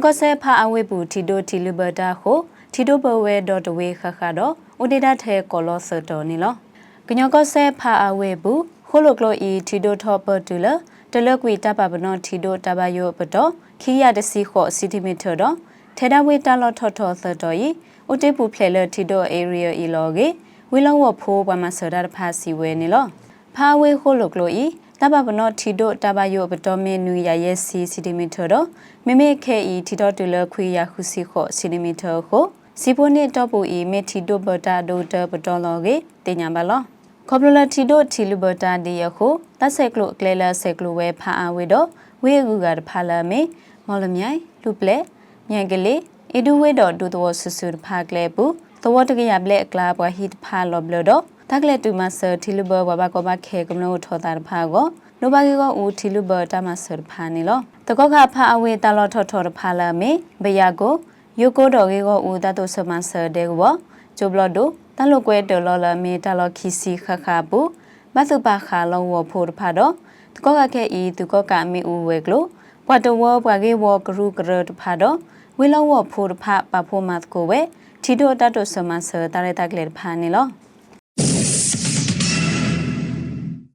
ก็เซพาอเวปูทิโดทิลูเบตาโคทิโดเบเวดอตเวคคาดออุเดดาเทกอลอเซตอนี่ลอกญก็เซพาอเวปูโคโลโกอีทิโดทอเปตุลตะเลกวีตาปะบนอทิโดตาบาโยปตอคียาดซีโคซิติมิเตอร์ดอเทดาเวตาลอทอทอเซตออีอุเตปูเพลเลทิโดเอเรียอีลอเกวิลองวโพปามาเซดาพาซีเวนี่ลอพาเวโคโลโกอีตาบาบนอทิโดตาบาโยปตอเมนูยาเยซีซิติมิเตอร์ดอเมเมเคอีทิโดตุลคุยยาคุซิโคซิติมิเตอร์โคစီပိုနေတော့ပူအီမေတီဒိုဘတာဒိုတပတော်လောကေတင်ညာပါလောခေါပလလတီဒိုတီလူဘတာဒီယခုလက်ဆက်ကလုကလေလဆက်ကလုဝဲဖာအဝေတော့ဝေကူကဖာလာမေမော်လမြိုင်လူပလက်မြန်ကလေးအီဒူဝေတော့ဒူတော်ဆူဆူဖာကလေပူတော်တကရပလက်ကလာဘွားဟစ်ဖာလောဘလတော့တကလေတူမဆာတီလူဘဝဘကောဘခဲကမလို့ထောတာဖာကိုနိုဘာကီကိုဦးတီလူဘတာမဆာဖာနေလောတကောကဖာအဝေတလောထောထောဖာလာမေဘယာကိုယိုကိုတော်ကေကိုဦးတတ်ဆမဆာဒေကောဂျိုဘလဒိုတလုကွဲတော်လော်လာမေတလော်ခီစီခခပူမသုပါခါလောဝဖို့ဖာတော့တကောကခဲဤသူကောကမေဦးဝဲကလိုပွားတော်ပွားကေဝကရုကရတဖာတော့ဝေလောဝဖို့ဖာပဖို့မတ်ကိုဝဲထီတို့တတ်ဆမဆာတရတကလေဖာနေလော